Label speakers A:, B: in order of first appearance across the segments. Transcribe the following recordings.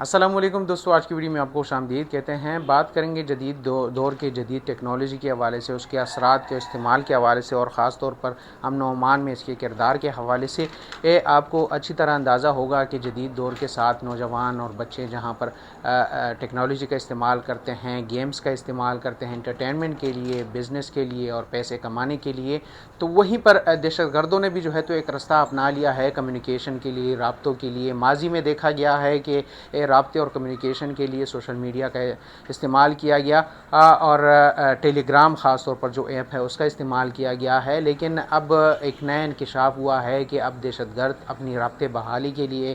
A: السلام علیکم دوستو، آج کی ویڈیو میں آپ کو خوش آمدید کہتے ہیں۔ بات کریں گے جدید دور کے جدید ٹیکنالوجی کے حوالے سے، اس کے اثرات کے استعمال کے حوالے سے، اور خاص طور پر امن و امان میں اس کے کردار کے حوالے سے۔ آپ کو اچھی طرح اندازہ ہوگا کہ جدید دور کے ساتھ نوجوان اور بچے جہاں پر ٹیکنالوجی کا استعمال کرتے ہیں، گیمز کا استعمال کرتے ہیں انٹرٹینمنٹ کے لیے، بزنس کے لیے اور پیسے کمانے کے لیے، تو وہیں پر دہشت گردوں نے بھی جو ہے تو ایک رستہ اپنا لیا ہے کمیونیکیشن کے لیے، رابطوں کے لیے۔ ماضی میں دیکھا گیا ہے کہ رابطے اور کمیونیکیشن کے لیے سوشل میڈیا کا استعمال کیا گیا، اور ٹیلی گرام خاص طور پر جو ایپ ہے اس کا استعمال کیا گیا ہے، لیکن اب ایک نیا انکشاف ہوا ہے کہ اب دہشت گرد اپنی رابطے بحالی کے لیے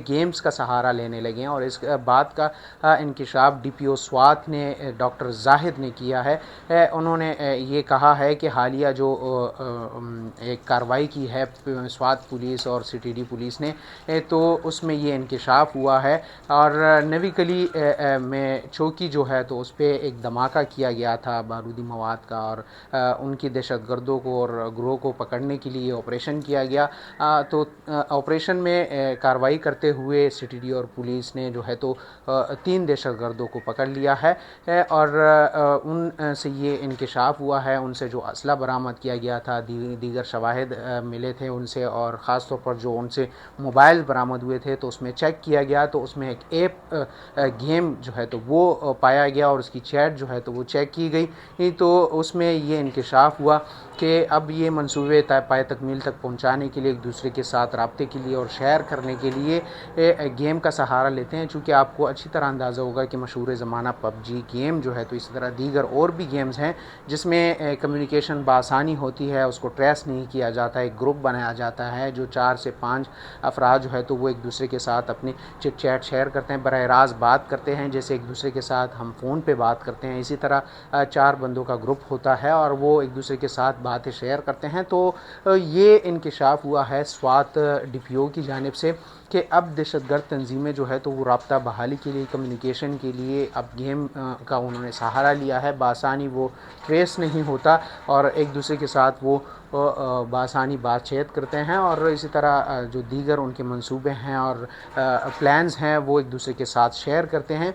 A: گیمز کا سہارا لینے لگے ہیں، اور اس بات کا انکشاف ڈی پی او سوات نے ڈاکٹر زاہد نے کیا ہے۔ انہوں نے یہ کہا ہے کہ حالیہ جو ایک کارروائی کی ہے سوات پولیس اور سی ٹی ڈی پولیس نے، تو اس میں یہ انکشاف ہوا ہے، اور نوی کلی میں چوکی جو ہے تو اس پہ ایک دھماکہ کیا گیا تھا بارودی مواد کا، اور ان کی دہشت گردوں کو اور گروہ کو پکڑنے کے لیے آپریشن کیا گیا۔ تو آپریشن میں کارروائی کرتے ہوئے سی ٹی ڈی اور پولیس نے جو ہے تو 3 دہشت گردوں کو پکڑ لیا ہے، اور ان سے یہ انکشاف ہوا ہے، ان سے جو اسلحہ برآمد کیا گیا تھا، دیگر شواہد ملے تھے ان سے، اور خاص طور پر جو ان سے موبائل برآمد ہوئے تھے تو اس میں چیک کیا گیا تو اس میں ایک ایپ گیم جو ہے تو وہ پایا گیا، اور اس کی چیٹ جو ہے تو وہ چیک کی گئی، تو اس میں یہ انکشاف ہوا کہ اب یہ منصوبے پائے تکمیل تک پہنچانے کے لیے ایک دوسرے کے ساتھ رابطے کے لیے اور شیئر کرنے کے لیے گیم کا سہارا لیتے ہیں۔ چونکہ آپ کو اچھی طرح اندازہ ہوگا کہ مشہور زمانہ پب جی گیم جو ہے تو اسی طرح دیگر اور بھی گیمز ہیں جس میں کمیونیکیشن بآسانی ہوتی ہے، اس کو ٹریس نہیں کیا جاتا، ایک گروپ بنایا جاتا ہے جو 4 سے 5 افراد جو ہے تو وہ ایک دوسرے کے ساتھ اپنی چٹ چیٹ شیئر کرتے ہیں، براہ راست بات کرتے ہیں، جیسے ایک دوسرے کے ساتھ ہم فون پہ بات کرتے ہیں، اسی طرح 4 بندوں کا گروپ ہوتا ہے اور وہ ایک دوسرے کے ساتھ باتیں شیئر کرتے ہیں۔ تو یہ انکشاف ہوا ہے سوات ڈی پی او کی جانب سے کہ اب دہشت گرد تنظیمیں جو ہے تو وہ رابطہ بحالی کے لیے، کمیونیکیشن کے لیے اب گیم کا انہوں نے سہارا لیا ہے، بآسانی وہ ٹریس نہیں ہوتا، اور ایک دوسرے کے ساتھ وہ بآسانی بات چیت کرتے ہیں، اور اسی طرح جو دیگر ان کے منصوبے ہیں اور پلانز ہیں وہ ایک دوسرے کے ساتھ شیئر کرتے ہیں۔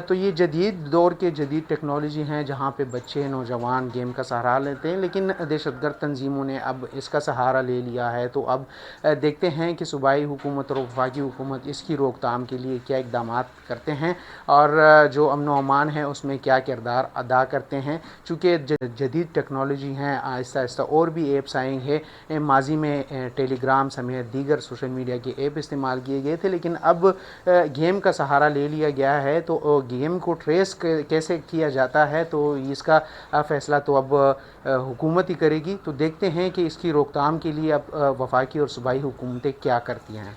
A: تو یہ جدید دور کے جدید ٹیکنالوجی ہیں جہاں پہ بچے نوجوان گیم کا سہارا لیتے ہیں، لیکن دہشت گرد تنظیموں نے اب اس کا سہارا لے لیا ہے۔ تو اب دیکھتے ہیں کہ صوبائی حکومت اور وفاقی حکومت اس کی روک تھام کے لیے کیا اقدامات کرتے ہیں، اور جو امن و امان ہے اس میں کیا کردار ادا کرتے ہیں۔ چونکہ جدید ٹیکنالوجی ہیں، آہستہ آہستہ اور بھی ایپس آئیں گے۔ ماضی میں ٹیلی گرام سمیت دیگر سوشل میڈیا کے ایپ استعمال کیے گئے تھے، لیکن اب گیم کا سہارا لے لیا گیا ہے، تو گیم کو ٹریس کیسے کیا جاتا ہے تو اس کا فیصلہ تو اب حکومت ہی کرے گی۔ تو دیکھتے ہیں کہ اس کی روک تھام کے لیے اب وفاقی اور صوبائی حکومتیں کیا کرتی ہیں۔